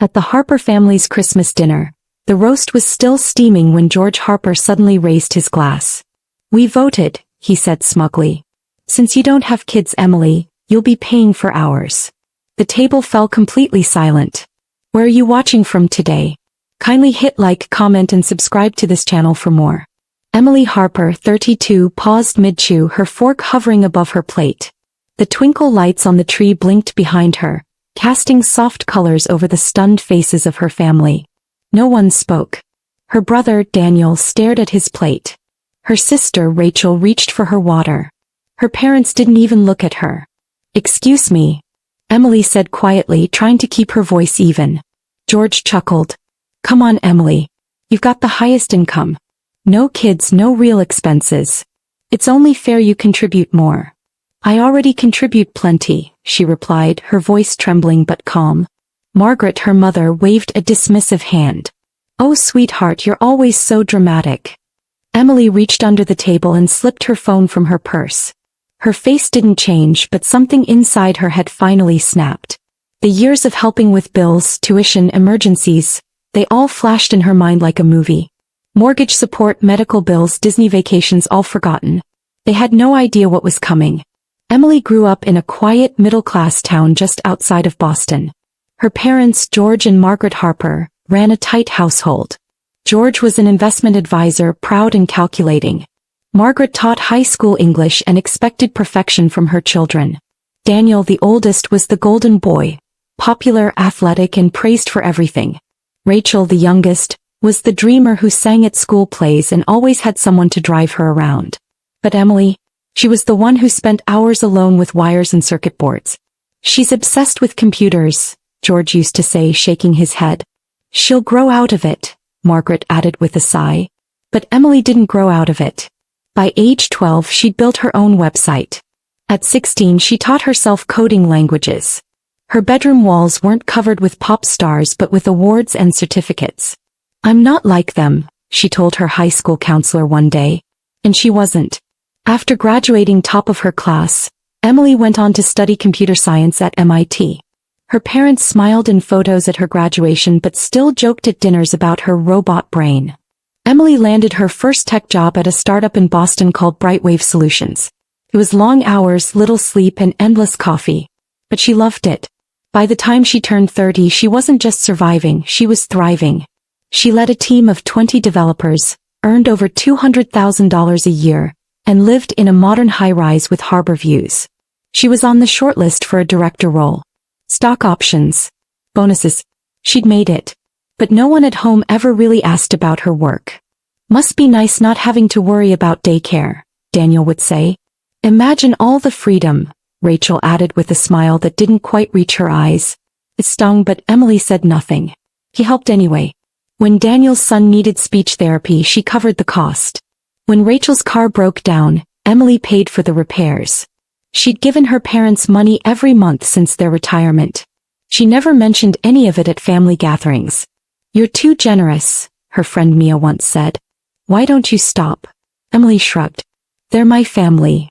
At the Harper family's Christmas dinner, the roast was still steaming when George Harper suddenly raised his glass. "We voted," he said smugly. "Since you don't have kids, Emily, you'll be paying for ours." The table fell completely silent. "Where are you watching from today? Kindly hit like, comment and subscribe to this channel for more." Emily Harper, 32, paused mid-chew, her fork hovering above her plate. The twinkle lights on the tree blinked behind her, casting soft colors over the stunned faces of her family. No one spoke. Her brother, Daniel, stared at his plate. Her sister, Rachel, reached for her water. Her parents didn't even look at her. "Excuse me," Emily said quietly, trying to keep her voice even. George chuckled. "Come on, Emily. You've got the highest income. No kids, no real expenses. It's only fair you contribute more." "I already contribute plenty," she replied, her voice trembling but calm. Margaret, her mother, waved a dismissive hand. "Oh, sweetheart, you're always so dramatic." Emily reached under the table and slipped her phone from her purse. Her face didn't change, but something inside her had finally snapped. The years of helping with bills, tuition, emergencies, they all flashed in her mind like a movie. Mortgage support, medical bills, Disney vacations, all forgotten. They had no idea what was coming. Emily grew up in a quiet, middle-class town just outside of Boston. Her parents, George and Margaret Harper, ran a tight household. George was an investment advisor, proud and calculating. Margaret taught high school English and expected perfection from her children. Daniel, the oldest, was the golden boy, popular, athletic, and praised for everything. Rachel, the youngest, was the dreamer who sang at school plays and always had someone to drive her around. But Emily, she was the one who spent hours alone with wires and circuit boards. "She's obsessed with computers," George used to say, shaking his head. "She'll grow out of it," Margaret added with a sigh. But Emily didn't grow out of it. By age 12, she'd built her own website. At 16, she taught herself coding languages. Her bedroom walls weren't covered with pop stars but with awards and certificates. "I'm not like them," she told her high school counselor one day. And she wasn't. After graduating top of her class, Emily went on to study computer science at MIT. Her parents smiled in photos at her graduation but still joked at dinners about her robot brain. Emily landed her first tech job at a startup in Boston called Brightwave Solutions. It was long hours, little sleep, and endless coffee. But she loved it. By the time she turned 30, she wasn't just surviving, she was thriving. She led a team of 20 developers, earned over $200,000 a year, and lived in a modern high-rise with harbor views. She was on the shortlist for a director role. Stock options, bonuses. She'd made it. But no one at home ever really asked about her work. "Must be nice not having to worry about daycare," Daniel would say. "Imagine all the freedom," Rachel added with a smile that didn't quite reach her eyes. It stung, but Emily said nothing. He helped anyway. When Daniel's son needed speech therapy, she covered the cost. When Rachel's car broke down, Emily paid for the repairs. She'd given her parents money every month since their retirement. She never mentioned any of it at family gatherings. "You're too generous," her friend Mia once said. "Why don't you stop?" Emily shrugged. "They're my family."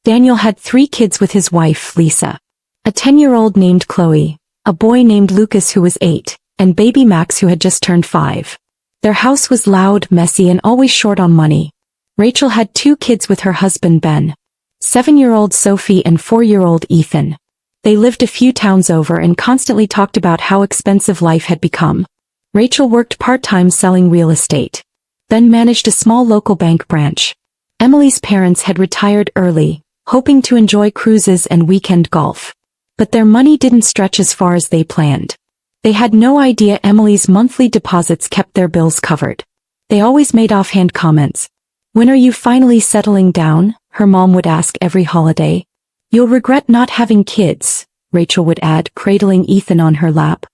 Daniel had 3 kids with his wife, Lisa. A 10-year-old named Chloe, a boy named Lucas who was 8, and baby Max who had just turned 5. Their house was loud, messy, and always short on money. Rachel had 2 kids with her husband Ben. 7-year-old Sophie and 4-year-old Ethan. They lived a few towns over and constantly talked about how expensive life had become. Rachel worked part-time selling real estate. Ben managed a small local bank branch. Emily's parents had retired early, hoping to enjoy cruises and weekend golf. But their money didn't stretch as far as they planned. They had no idea Emily's monthly deposits kept their bills covered. They always made offhand comments. "When are you finally settling down?" her mom would ask every holiday. "You'll regret not having kids," Rachel would add, cradling Ethan on her lap.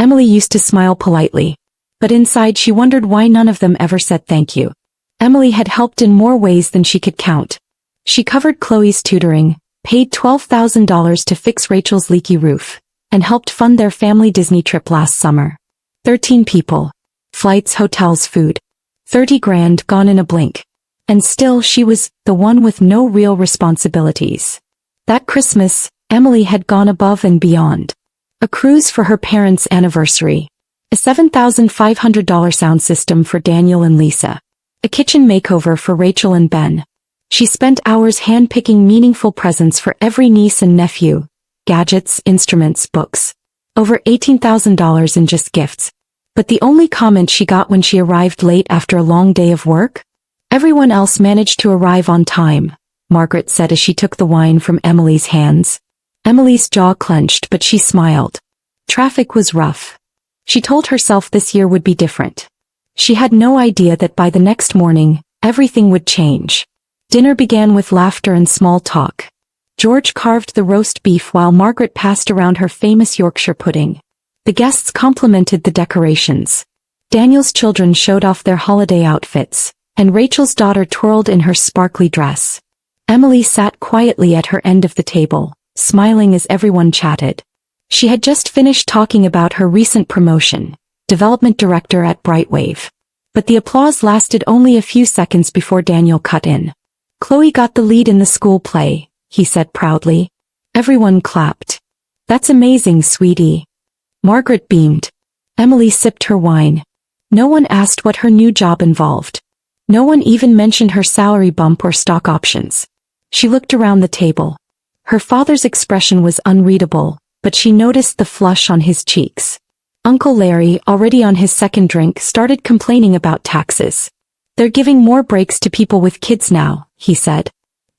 Emily used to smile politely. But inside she wondered why none of them ever said thank you. Emily had helped in more ways than she could count. She covered Chloe's tutoring, paid $12,000 to fix Rachel's leaky roof, and helped fund their family Disney trip last summer. 13 people. Flights, hotels, food. 30 grand gone in a blink. And still she was the one with no real responsibilities. That Christmas, Emily had gone above and beyond. A cruise for her parents' anniversary, A $7,500 sound system for Daniel and Lisa. A kitchen makeover for Rachel and Ben. She spent hours hand-picking meaningful presents for every niece and nephew. Gadgets, instruments, books. Over $18,000 in just gifts. But the only comment she got when she arrived late after a long day of work? Everyone else managed to arrive on time, Margaret said as she took the wine from Emily's hands. Emily's jaw clenched, but she smiled. Traffic was rough. She told herself this year would be different. She had no idea that by the next morning, everything would change. Dinner began with laughter and small talk. George carved the roast beef while Margaret passed around her famous Yorkshire pudding. The guests complimented the decorations. Daniel's children showed off their holiday outfits, and Rachel's daughter twirled in her sparkly dress. Emily sat quietly at her end of the table, smiling as everyone chatted. She had just finished talking about her recent promotion, development director at Brightwave. But the applause lasted only a few seconds before Daniel cut in. Chloe got the lead in the school play, he said proudly. Everyone clapped. That's amazing, sweetie. Margaret beamed. Emily sipped her wine. No one asked what her new job involved. No one even mentioned her salary bump or stock options. She looked around the table. Her father's expression was unreadable, but she noticed the flush on his cheeks. Uncle Larry, already on his second drink, started complaining about taxes. They're giving more breaks to people with kids now, he said.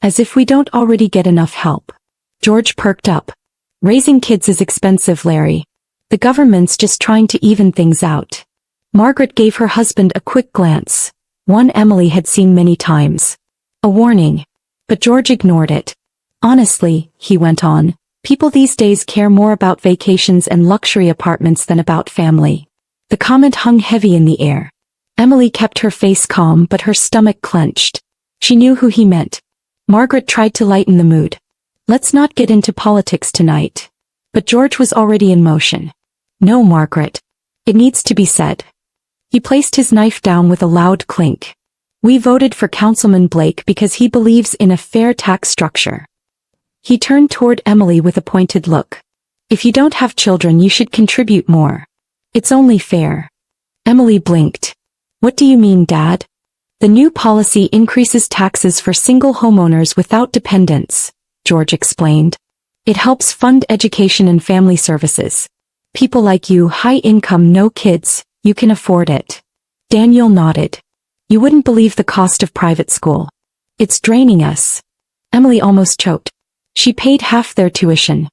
As if we don't already get enough help. George perked up. Raising kids is expensive, Larry. The government's just trying to even things out. Margaret gave her husband a quick glance, one Emily had seen many times. A warning. But George ignored it. Honestly, he went on, people these days care more about vacations and luxury apartments than about family. The comment hung heavy in the air. Emily kept her face calm, but her stomach clenched. She knew who he meant. Margaret tried to lighten the mood. Let's not get into politics tonight. But George was already in motion. No, Margaret. It needs to be said. He placed his knife down with a loud clink. We voted for Councilman Blake because he believes in a fair tax structure. He turned toward Emily with a pointed look. If you don't have children, you should contribute more. It's only fair. Emily blinked. What do you mean, Dad? The new policy increases taxes for single homeowners without dependents, George explained. It helps fund education and family services. People like you, high income, no kids, you can afford it. Daniel nodded. You wouldn't believe the cost of private school. It's draining us. Emily almost choked. She paid half their tuition.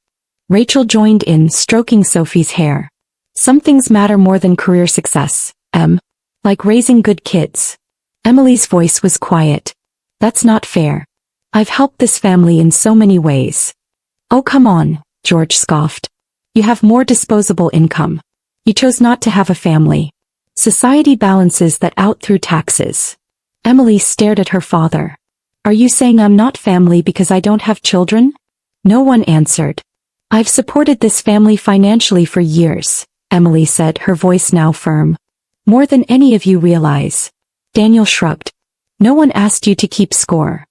Rachel joined in, stroking Sophie's hair. Some things matter more than career success, Em. Like raising good kids. Emily's voice was quiet. That's not fair. I've helped this family in so many ways. Oh, come on, George scoffed. You have more disposable income. You chose not to have a family. Society balances that out through taxes. Emily stared at her father. Are you saying I'm not family because I don't have children? No one answered. I've supported this family financially for years, Emily said, her voice now firm. More than any of you realize. Daniel shrugged. No one asked you to keep score.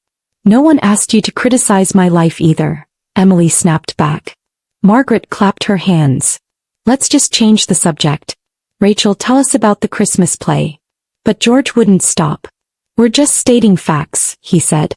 No one asked you to criticize my life either, Emily snapped back. Margaret clapped her hands. Let's just change the subject. Rachel, tell us about the Christmas play. But George wouldn't stop. We're just stating facts, he said.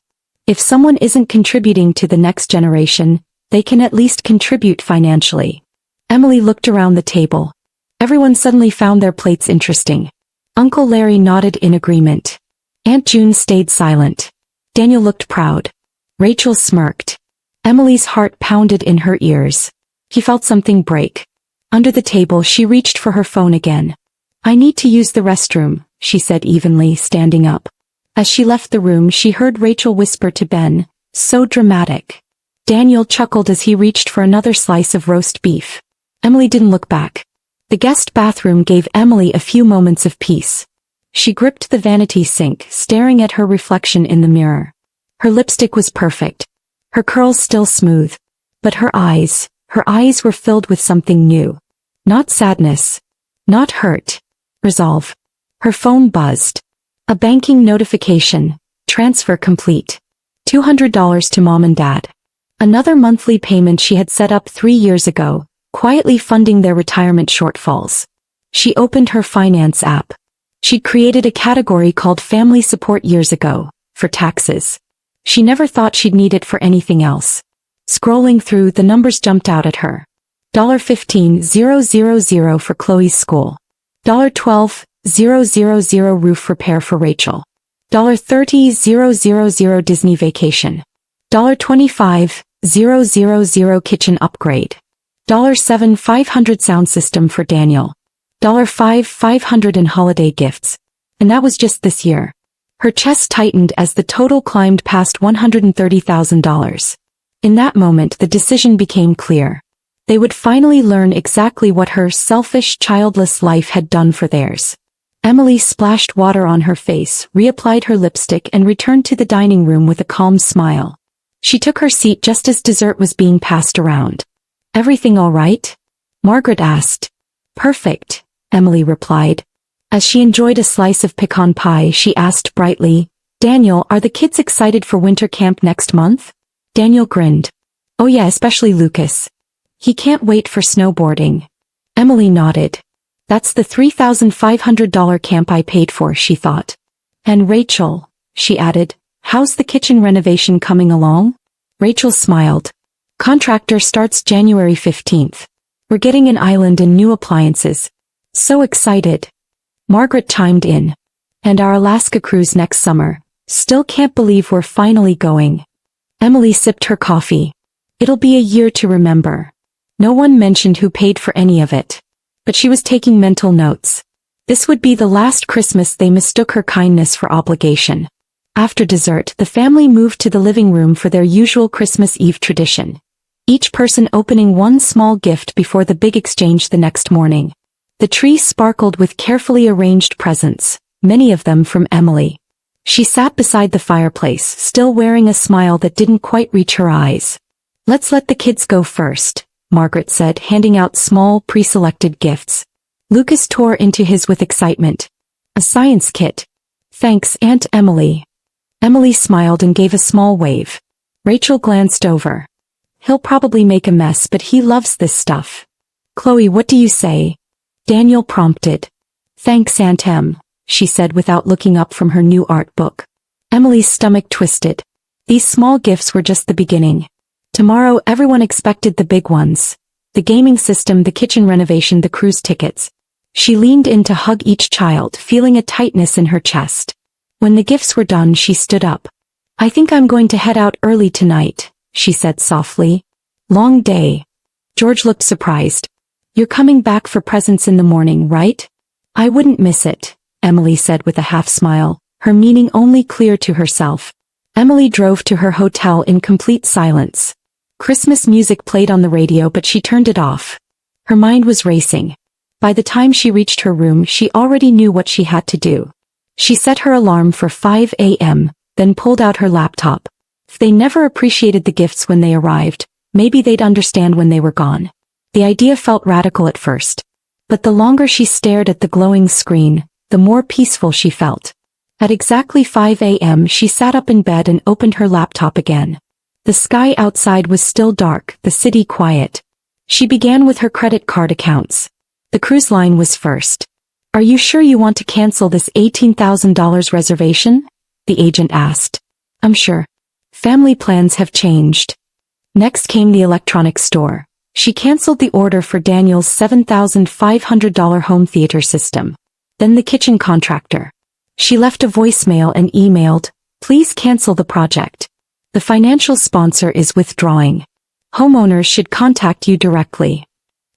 If someone isn't contributing to the next generation, they can at least contribute financially. Emily looked around the table. Everyone suddenly found their plates interesting. Uncle Larry nodded in agreement. Aunt June stayed silent. Daniel looked proud. Rachel smirked. Emily's heart pounded in her ears. He felt something break. Under the table, she reached for her phone again. I need to use the restroom, she said evenly, standing up. As she left the room, she heard Rachel whisper to Ben, so dramatic. Daniel chuckled as he reached for another slice of roast beef. Emily didn't look back. The guest bathroom gave Emily a few moments of peace. She gripped the vanity sink, staring at her reflection in the mirror. Her lipstick was perfect. Her curls still smooth. But her eyes were filled with something new. Not sadness. Not hurt. Resolve. Her phone buzzed. A banking notification. Transfer complete. $200 to Mom and Dad. Another monthly payment she had set up 3 years ago, quietly funding their retirement shortfalls. She opened her finance app. She'd created a category called Family Support years ago, for taxes. She never thought she'd need it for anything else. Scrolling through, the numbers jumped out at her. $15,000 for Chloe's school. $12,000 roof repair for Rachel. $30,000 Disney vacation. $25,000 kitchen upgrade. $7,500 sound system for Daniel. $5,500 in holiday gifts. And that was just this year. Her chest tightened as the total climbed past $130,000. In that moment, the decision became clear. They would finally learn exactly what her selfish, childless life had done for theirs. Emily splashed water on her face, reapplied her lipstick, and returned to the dining room with a calm smile. She took her seat just as dessert was being passed around. "Everything all right?" Margaret asked. "Perfect," Emily replied. As she enjoyed a slice of pecan pie, she asked brightly, "Daniel, are the kids excited for winter camp next month?" Daniel grinned. "Oh yeah, especially Lucas. He can't wait for snowboarding." Emily nodded. "That's the $3,500 camp I paid for," she thought. "And Rachel," she added, "how's the kitchen renovation coming along?" Rachel smiled. "Contractor starts January 15th. We're getting an island and new appliances. So excited." Margaret chimed in. "And our Alaska cruise next summer. Still can't believe we're finally going." Emily sipped her coffee. "It'll be a year to remember." No one mentioned who paid for any of it. But she was taking mental notes. This would be the last Christmas they mistook her kindness for obligation. After dessert, the family moved to the living room for their usual Christmas Eve tradition. Each person opening one small gift before the big exchange the next morning. The tree sparkled with carefully arranged presents, many of them from Emily. She sat beside the fireplace, still wearing a smile that didn't quite reach her eyes. "Let's let the kids go first," Margaret said, handing out small, pre-selected gifts. Lucas tore into his with excitement. "A science kit." "Thanks, Aunt Emily." Emily smiled and gave a small wave. Rachel glanced over. "He'll probably make a mess, but he loves this stuff." "Chloe, what do you say?" Daniel prompted. "Thanks, Aunt Em," she said without looking up from her new art book. Emily's stomach twisted. These small gifts were just the beginning. Tomorrow everyone expected the big ones. The gaming system, the kitchen renovation, the cruise tickets. She leaned in to hug each child, feeling a tightness in her chest. When the gifts were done, she stood up. "I think I'm going to head out early tonight," she said softly. "Long day." George looked surprised. "You're coming back for presents in the morning, right?" "I wouldn't miss it," Emily said with a half smile, her meaning only clear to herself. Emily drove to her hotel in complete silence. Christmas music played on the radio, but she turned it off. Her mind was racing. By the time she reached her room, she already knew what she had to do. She set her alarm for 5 a.m., then pulled out her laptop. If they never appreciated the gifts when they arrived, maybe they'd understand when they were gone. The idea felt radical at first. But the longer she stared at the glowing screen, the more peaceful she felt. At exactly 5 a.m., she sat up in bed and opened her laptop again. The sky outside was still dark, the city quiet. She began with her credit card accounts. The cruise line was first. "Are you sure you want to cancel this $18,000 reservation?" the agent asked. "I'm sure. Family plans have changed." Next came the electronics store. She canceled the order for Daniel's $7,500 home theater system. Then the kitchen contractor. She left a voicemail and emailed, "Please cancel the project. The financial sponsor is withdrawing. Homeowners should contact you directly."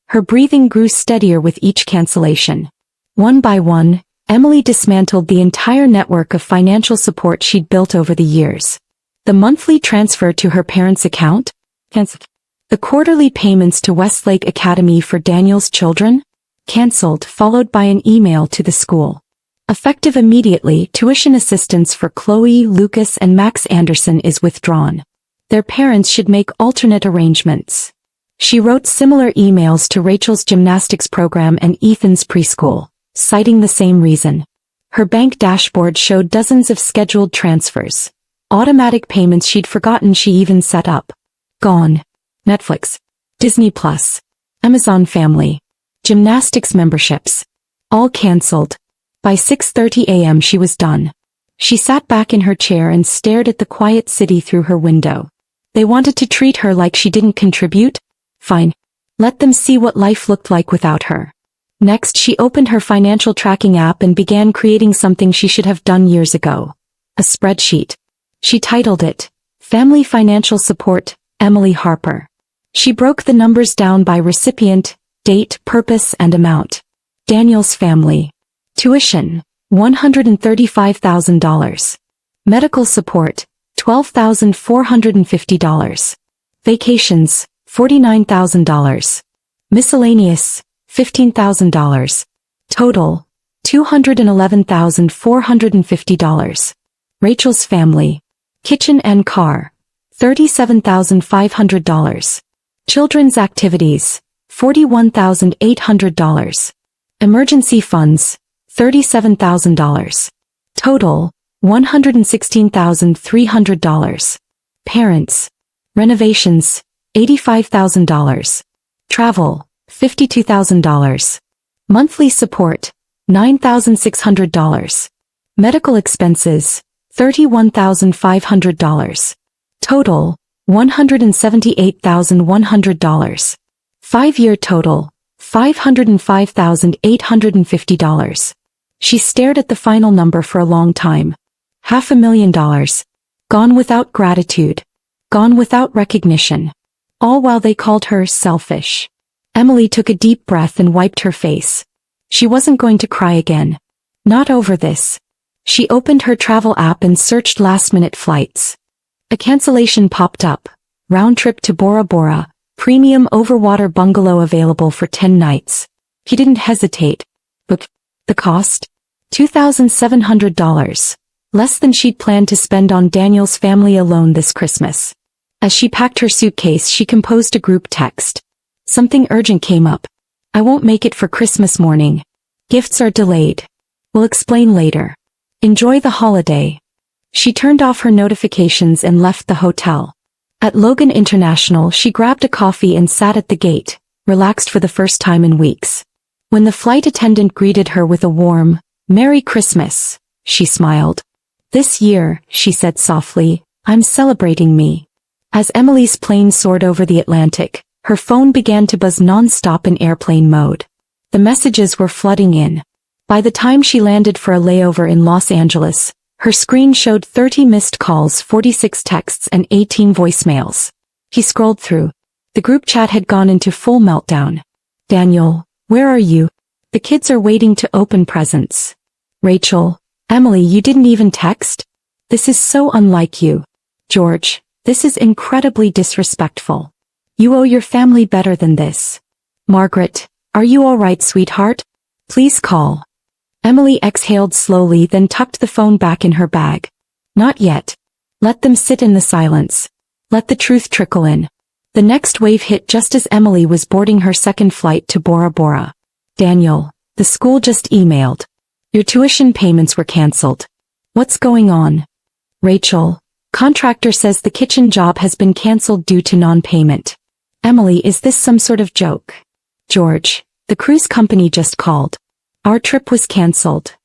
Her breathing grew steadier with each cancellation. One by one, Emily dismantled the entire network of financial support she'd built over the years. The monthly transfer to her parents' account? Cancelled. The quarterly payments to Westlake Academy for Daniel's children? Cancelled, followed by an email to the school. Effective immediately, tuition assistance for Chloe, Lucas, and Max Anderson is withdrawn. Their parents should make alternate arrangements. She wrote similar emails to Rachel's gymnastics program and Ethan's preschool, citing the same reason. Her bank dashboard showed dozens of scheduled transfers. Automatic payments she'd forgotten she even set up. Gone. Netflix, Disney Plus, Amazon Family, gymnastics memberships. All cancelled. By 6:30 a.m. she was done. She sat back in her chair and stared at the quiet city through her window. They wanted to treat her like she didn't contribute? Fine. Let them see what life looked like without her. Next, she opened her financial tracking app and began creating something she should have done years ago. A spreadsheet. She titled it, Family Financial Support, Emily Harper. She broke the numbers down by recipient, date, purpose, and amount. Daniel's family. Tuition, $135,000. Medical support, $12,450. Vacations, $49,000. Miscellaneous, $15,000. Total, $211,450. Rachel's family. Kitchen and car, $37,500. Children's activities, $41,800. Emergency funds, $37,000. Total, $116,300. Parents. Renovations, $85,000. Travel, $52,000. Monthly support, $9,600. Medical expenses, $31,500. Total, $178,100. 5-year total, $505,850. She stared at the final number for a long time. $500,000. Gone without gratitude. Gone without recognition. All while they called her selfish. Emily took a deep breath and wiped her face. She wasn't going to cry again. Not over this. She opened her travel app and searched last-minute flights. A cancellation popped up. Round trip to Bora Bora, premium overwater bungalow available for 10 nights. He didn't hesitate. Book. The cost? $2,700. Less than she'd planned to spend on Daniel's family alone this Christmas. As she packed her suitcase, she composed a group text. Something urgent came up. I won't make it for Christmas morning. Gifts are delayed. We'll explain later. Enjoy the holiday. She turned off her notifications and left the hotel. At Logan International, she grabbed a coffee and sat at the gate, relaxed for the first time in weeks. When the flight attendant greeted her with a warm, "Merry Christmas," she smiled. "This year," she said softly, "I'm celebrating me." As Emily's plane soared over the Atlantic, her phone began to buzz non-stop in airplane mode. The messages were flooding in. By the time she landed for a layover in Los Angeles, her screen showed 30 missed calls, 46 texts, and 18 voicemails. He scrolled through. The group chat had gone into full meltdown. "Daniel, where are you? The kids are waiting to open presents." "Rachel, Emily, you didn't even text? This is so unlike you." "George, this is incredibly disrespectful. You owe your family better than this." "Margaret, are you all right, sweetheart? Please call." Emily exhaled slowly, then tucked the phone back in her bag. "Not yet. Let them sit in the silence. Let the truth trickle in." The next wave hit just as Emily was boarding her second flight to Bora Bora. "Daniel, the school just emailed. Your tuition payments were cancelled. What's going on?" "Rachel, contractor says the kitchen job has been cancelled due to non-payment." "Emily, is this some sort of joke?" "George, the cruise company just called. Our trip was cancelled."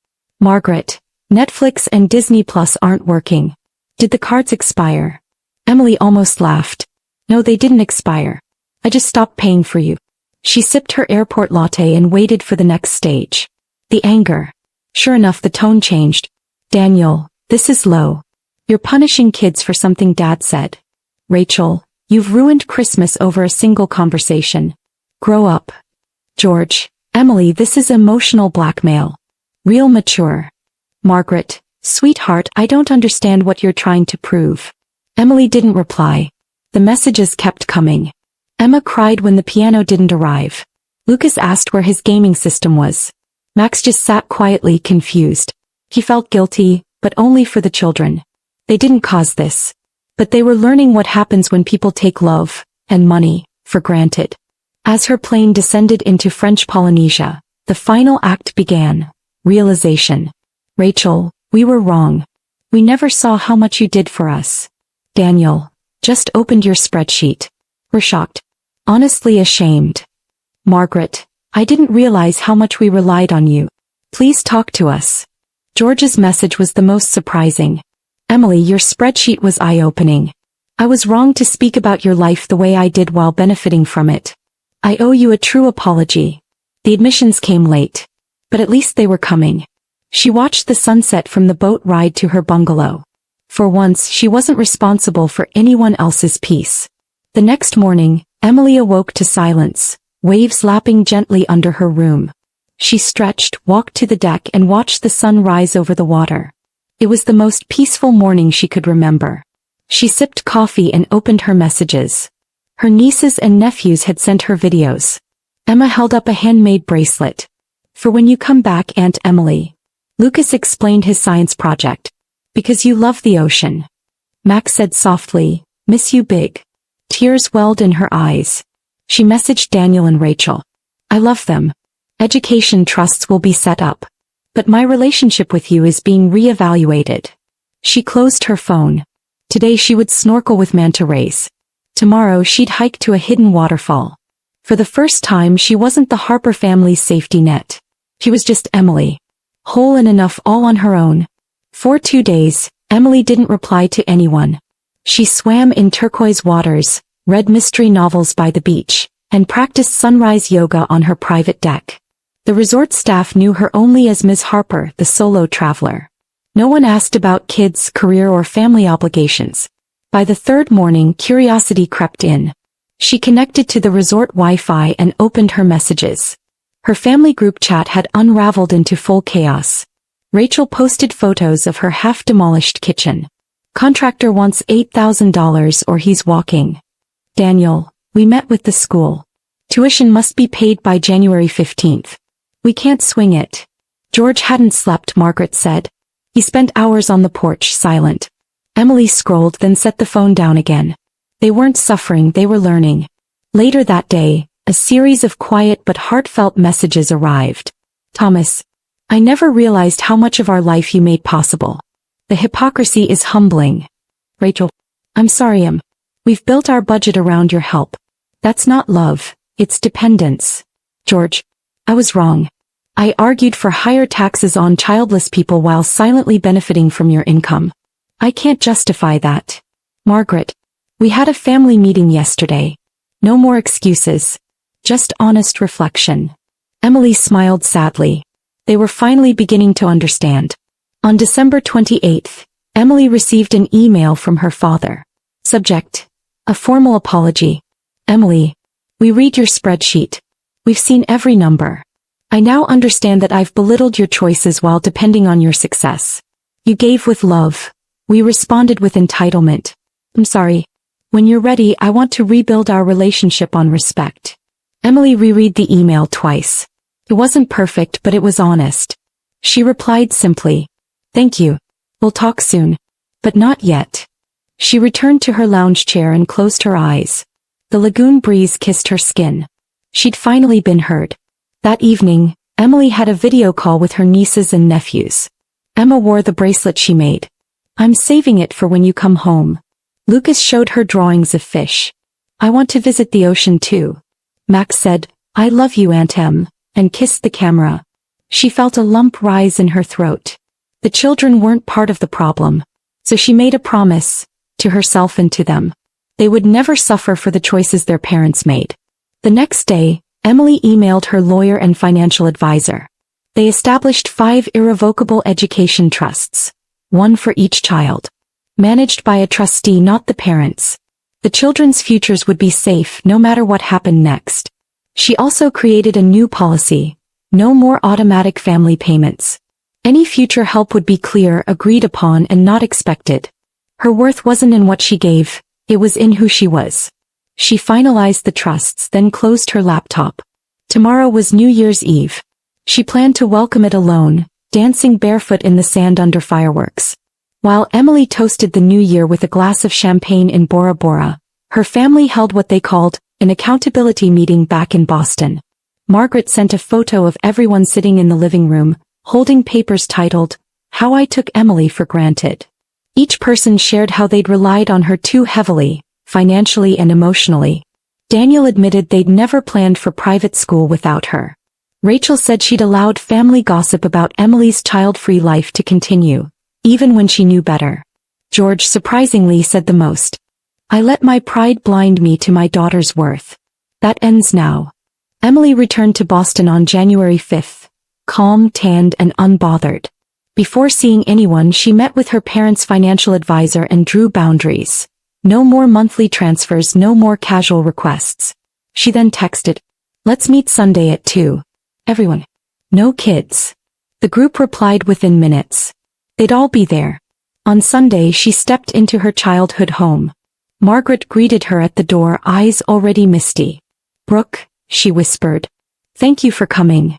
"Margaret, Netflix and Disney Plus aren't working. Did the cards expire?" Emily almost laughed. "No, they didn't expire. I just stopped paying for you." She sipped her airport latte and waited for the next stage. The anger. Sure enough, the tone changed. "Daniel, this is low. You're punishing kids for something Dad said." "Rachel, you've ruined Christmas over a single conversation. Grow up." "George, Emily, this is emotional blackmail. Real mature." "Margaret, sweetheart, I don't understand what you're trying to prove." Emily didn't reply. The messages kept coming. Emma cried when the piano didn't arrive. Lucas asked where his gaming system was. Max just sat quietly, confused. He felt guilty, but only for the children. They didn't cause this. But they were learning what happens when people take love, and money, for granted. As her plane descended into French Polynesia, the final act began. Realization. "Rachel, we were wrong. We never saw how much you did for us." "Daniel, just opened your spreadsheet. We're shocked. Honestly ashamed." "Margaret, I didn't realize how much we relied on you." Please talk to us. George's message was the most surprising. Emily, your spreadsheet was eye-opening. I was wrong to speak about your life the way I did while benefiting from it. I owe you a true apology. The admissions came late. But at least they were coming. She watched the sunset from the boat ride to her bungalow. For once, she wasn't responsible for anyone else's peace. The next morning, Emily awoke to silence, waves lapping gently under her room. She stretched, walked to the deck and watched the sun rise over the water. It was the most peaceful morning she could remember. She sipped coffee and opened her messages. Her nieces and nephews had sent her videos. Emma held up a handmade bracelet. For when you come back, Aunt Emily. Lucas explained his science project. Because you love the ocean. Max said softly, miss you big. Tears welled in her eyes. She messaged Daniel and Rachel. I love them. Education trusts will be set up. But my relationship with you is being re-evaluated. She closed her phone. Today she would snorkel with manta rays. Tomorrow she'd hike to a hidden waterfall. For the first time she wasn't the Harper family's safety net. She was just Emily. Whole and enough all on her own. For 2 days, Emily didn't reply to anyone. She swam in turquoise waters, read mystery novels by the beach, and practiced sunrise yoga on her private deck. The resort staff knew her only as Ms. Harper, the solo traveler. No one asked about kids, career or family obligations. By the third morning, curiosity crept in. She connected to the resort Wi-Fi and opened her messages. Her family group chat had unraveled into full chaos. Rachel posted photos of her half-demolished kitchen. Contractor wants $8,000 or he's walking. Daniel, we met with the school. Tuition must be paid by January 15th. We can't swing it. George hadn't slept, Margaret said. He spent hours on the porch, silent. Emily scrolled, then set the phone down again. They weren't suffering, they were learning. Later that day, a series of quiet but heartfelt messages arrived. Thomas, I never realized how much of our life you made possible. The hypocrisy is humbling. Rachel, I'm sorry, we've built our budget around your help. That's not love, it's dependence. George, I was wrong. I argued for higher taxes on childless people while silently benefiting from your income. I can't justify that. Margaret, we had a family meeting yesterday. No more excuses. Just honest reflection. Emily smiled sadly. They were finally beginning to understand. On December 28th, Emily received an email from her father. Subject: a formal apology. Emily, we read your spreadsheet. We've seen every number. I now understand that I've belittled your choices while depending on your success. You gave with love. We responded with entitlement. I'm sorry. When you're ready, I want to rebuild our relationship on respect. Emily reread the email twice. It wasn't perfect, but it was honest. She replied simply, thank you. We'll talk soon. But not yet. She returned to her lounge chair and closed her eyes. The lagoon breeze kissed her skin. She'd finally been heard. That evening, Emily had a video call with her nieces and nephews. Emma wore the bracelet she made. I'm saving it for when you come home. Lucas showed her drawings of fish. I want to visit the ocean too. Max said, I love you, Aunt Em, and kissed the camera. She felt a lump rise in her throat. The children weren't part of the problem. So she made a promise, to herself and to them. They would never suffer for the choices their parents made. The next day, Emily emailed her lawyer and financial advisor. They established 5 irrevocable education trusts, one for each child. Managed by a trustee, not the parents. The children's futures would be safe no matter what happened next. She also created a new policy. No more automatic family payments. Any future help would be clear, agreed upon, and not expected. Her worth wasn't in what she gave, it was in who she was. She finalized the trusts, then closed her laptop. Tomorrow was New Year's Eve. She planned to welcome it alone, dancing barefoot in the sand under fireworks. While Emily toasted the new year with a glass of champagne in Bora Bora, her family held what they called an accountability meeting back in Boston. Margaret sent a photo of everyone sitting in the living room, holding papers titled, How I Took Emily for Granted. Each person shared how they'd relied on her too heavily, financially and emotionally. Daniel admitted they'd never planned for private school without her. Rachel said she'd allowed family gossip about Emily's child-free life to continue, even when she knew better. George surprisingly said the most. I let my pride blind me to my daughter's worth. That ends now. Emily returned to Boston on January 5th, calm, tanned, and unbothered. Before seeing anyone, she met with her parents' financial advisor and drew boundaries. No more monthly transfers, no more casual requests. She then texted, "Let's meet Sunday at 2. Everyone. No kids." The group replied within minutes. They'd all be there. On Sunday, she stepped into her childhood home. Margaret greeted her at the door, eyes already misty. "Brooke," she whispered. "Thank you for coming."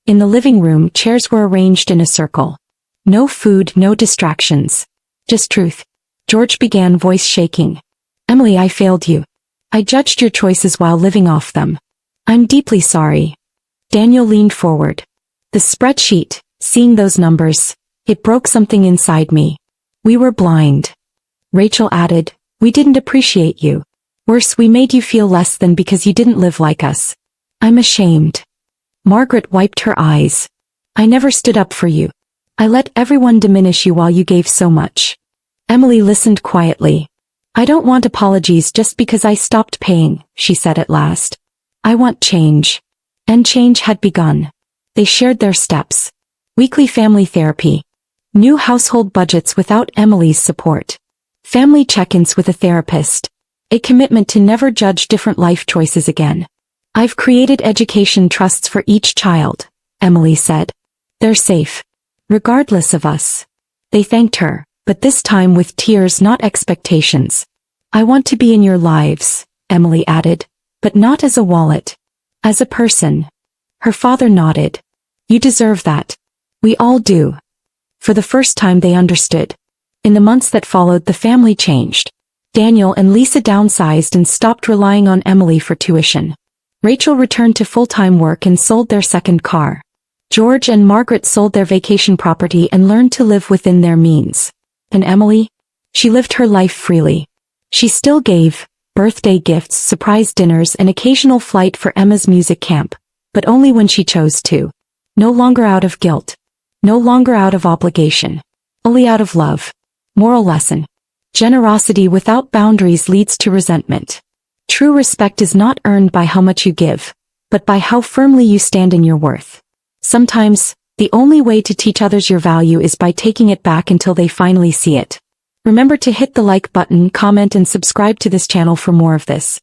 In the living room, chairs were arranged in a circle. No food, no distractions. Just truth. George began, voice shaking. "Emily, I failed you. I judged your choices while living off them. I'm deeply sorry." Daniel leaned forward. The spreadsheet, seeing those numbers, it broke something inside me. "We were blind." Rachel added, "We didn't appreciate you. Worse, we made you feel less than because you didn't live like us. I'm ashamed." Margaret wiped her eyes. "I never stood up for you. I let everyone diminish you while you gave so much." Emily listened quietly. "I don't want apologies just because I stopped paying," she said at last. "I want change." And change had begun. They shared their steps. Weekly family therapy. New household budgets without Emily's support. Family check-ins with a therapist. A commitment to never judge different life choices again. "I've created education trusts for each child," Emily said. "They're safe. Regardless of us." They thanked her, but this time with tears, not expectations. "I want to be in your lives," Emily added, "but not as a wallet. As a person." Her father nodded. "You deserve that. We all do." For the first time they understood. In the months that followed, the family changed. Daniel and Lisa downsized and stopped relying on Emily for tuition. Rachel returned to full-time work and sold their second car. George and Margaret sold their vacation property and learned to live within their means. And Emily? She lived her life freely. She still gave birthday gifts, surprise dinners, and occasional flight for Emma's music camp, but only when she chose to. No longer out of guilt. No longer out of obligation. Only out of love. Moral lesson. Generosity without boundaries leads to resentment. True respect is not earned by how much you give, but by how firmly you stand in your worth. Sometimes, the only way to teach others your value is by taking it back until they finally see it. Remember to hit the like button, comment, and subscribe to this channel for more of this.